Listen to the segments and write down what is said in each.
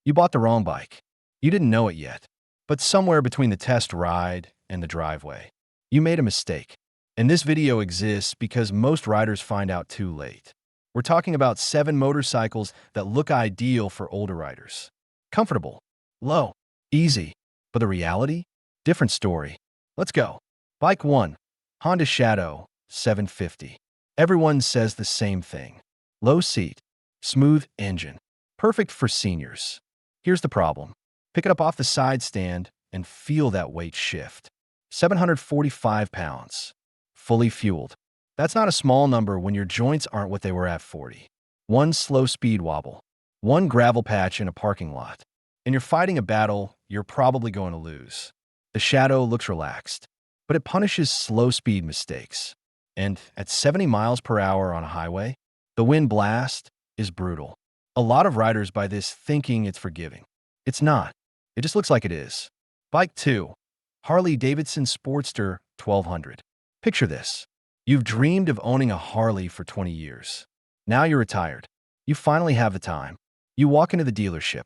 You bought the wrong bike. You didn't know it yet. But somewhere between the test ride and the driveway, you made a mistake. And this video exists because most riders find out too late. We're talking about 7 motorcycles that look ideal for older riders. Comfortable, low, easy. But the reality? Different story. Let's go. Bike 1. Honda Shadow 750. Everyone says the same thing. Low seat, smooth engine. Perfect for seniors. Here's the problem. Pick it up off the side stand and feel that weight shift. 745 pounds. Fully fueled. That's not a small number when your joints aren't what they were at 40. One slow speed wobble. One gravel patch in a parking lot. And you're fighting a battle you're probably going to lose. The Shadow looks relaxed, but it punishes slow speed mistakes. And at 70 miles per hour on a highway, the wind blast is brutal. A lot of riders buy this thinking it's forgiving. It's not. It just looks like it is. Bike 2. Harley Davidson Sportster 1200. Picture this. You've dreamed of owning a Harley for 20 years. Now you're retired. You finally have the time. You walk into the dealership.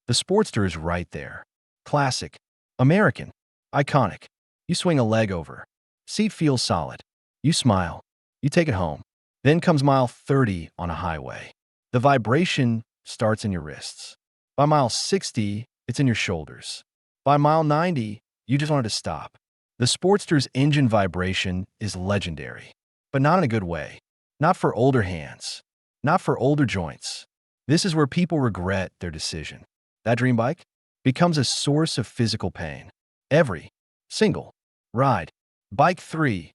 The Sportster is right there. Classic. American. Iconic. You swing a leg over. Seat feels solid. You smile. You take it home. Then comes mile 30 on a highway. The vibration starts in your wrists. By mile 60, it's in your shoulders. By mile 90, you just wanted to stop. The Sportster's engine vibration is legendary, but not in a good way. Not for older hands. Not for older joints. This is where people regret their decision. That dream bike becomes a source of physical pain. Every single ride. Bike 3.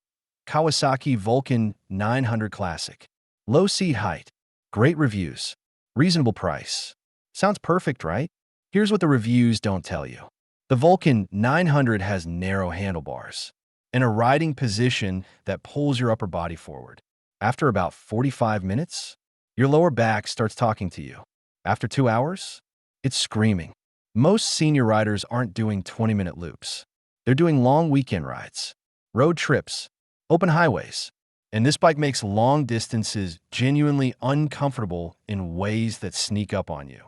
Kawasaki Vulcan 900 Classic. Low seat height. Great reviews. Reasonable price. Sounds perfect, right? Here's what the reviews don't tell you. The Vulcan 900 has narrow handlebars and a riding position that pulls your upper body forward. After about 45 minutes, your lower back starts talking to you. After 2 hours, it's screaming. Most senior riders aren't doing 20-minute loops. They're doing long weekend rides, road trips, open highways. And this bike makes long distances genuinely uncomfortable in ways that sneak up on you.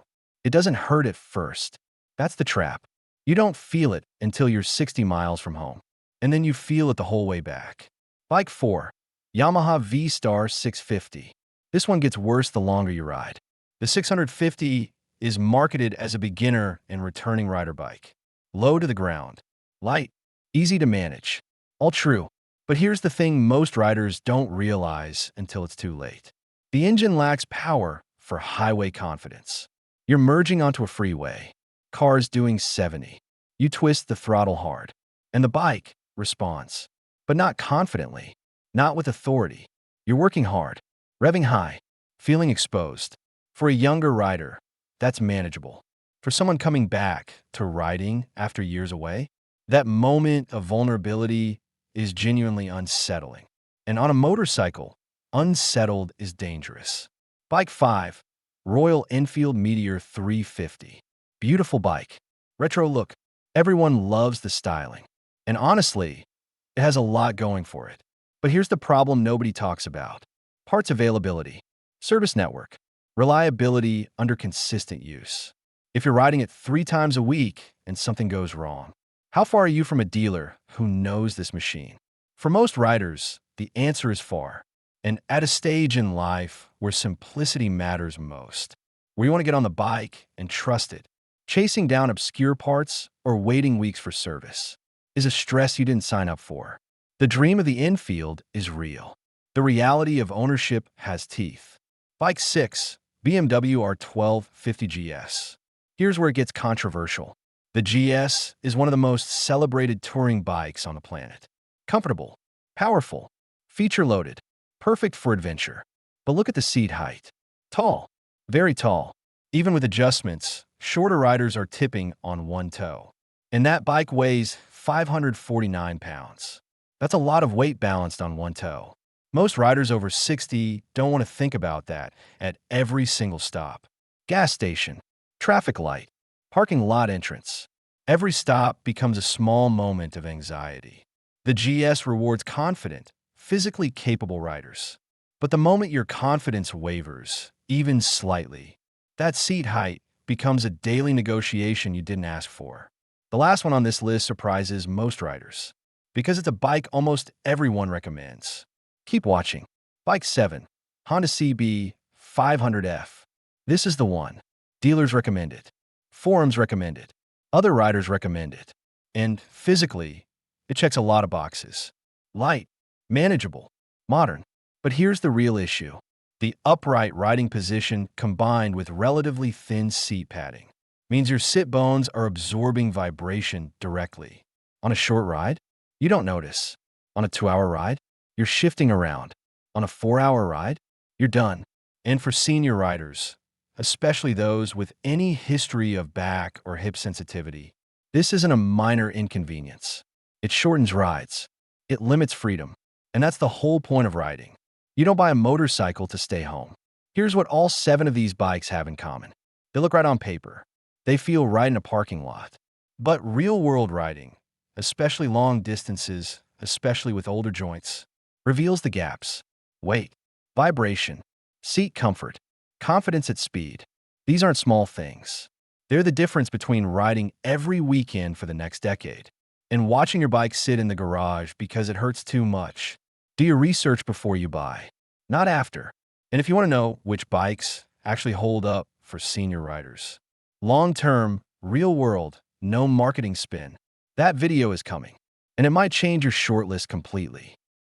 It doesn't hurt at first. That's the trap. You don't feel it until you're 60 miles from home. And then you feel it the whole way back. Bike 4. Yamaha V-Star 650. This one gets worse the longer you ride. The 650 is marketed as a beginner and returning rider bike. Low to the ground. Light. Easy to manage. All true. But here's the thing most riders don't realize until it's too late. The engine lacks power for highway confidence. You're merging onto a freeway. Cars doing 70. You twist the throttle hard. And the bike responds. But not confidently. Not with authority. You're working hard. Revving high. Feeling exposed. For a younger rider, that's manageable. For someone coming back to riding after years away, that moment of vulnerability is genuinely unsettling. And on a motorcycle, unsettled is dangerous. Bike 5. Royal Enfield Meteor 350. Beautiful bike. Retro look. Everyone loves the styling. And honestly, it has a lot going for it. But here's the problem nobody talks about. Parts availability. Service network. Reliability under consistent use. If you're riding it 3 times a week and something goes wrong, how far are you from a dealer who knows this machine? For most riders, the answer is far. And at a stage in life where simplicity matters most, where you want to get on the bike and trust it, chasing down obscure parts or waiting weeks for service is a stress you didn't sign up for. The dream of the Enfield is real. The reality of ownership has teeth. Bike 6. BMW R1250 GS. Here's where it gets controversial. The GS is one of the most celebrated touring bikes on the planet. Comfortable, powerful, feature-loaded, perfect for adventure. But look at the seat height. Tall, very tall. Even with adjustments, shorter riders are tipping on one toe. And that bike weighs 549 pounds. That's a lot of weight balanced on one toe. Most riders over 60 don't want to think about that at every single stop. Gas station, traffic light, parking lot entrance. Every stop becomes a small moment of anxiety. The GS rewards confident, physically capable riders. But the moment your confidence wavers, even slightly, that seat height becomes a daily negotiation you didn't ask for. The last one on this list surprises most riders because it's a bike almost everyone recommends. Keep watching. Bike 7. Honda CB 500F. This is the one. Dealers recommend it. Forums recommend it. Other riders recommend it. And physically, it checks a lot of boxes. Light, manageable, modern. But here's the real issue. The upright riding position combined with relatively thin seat padding means your sit bones are absorbing vibration directly. On a short ride, you don't notice. On a 2-hour ride, you're shifting around. On a 4-hour ride, you're done. And for senior riders, especially those with any history of back or hip sensitivity, this isn't a minor inconvenience. It shortens rides. It limits freedom. And that's the whole point of riding. You don't buy a motorcycle to stay home. Here's what all 7 of these bikes have in common. They look right on paper. They feel right in a parking lot. But real-world riding, especially long distances, especially with older joints, reveals the gaps. Weight, vibration, seat comfort, confidence at speed. These aren't small things. They're the difference between riding every weekend for the next decade and watching your bike sit in the garage because it hurts too much. Do your research before you buy, not after. And if you want to know which bikes actually hold up for senior riders, long-term, real-world, no marketing spin, that video is coming. And it might change your shortlist completely.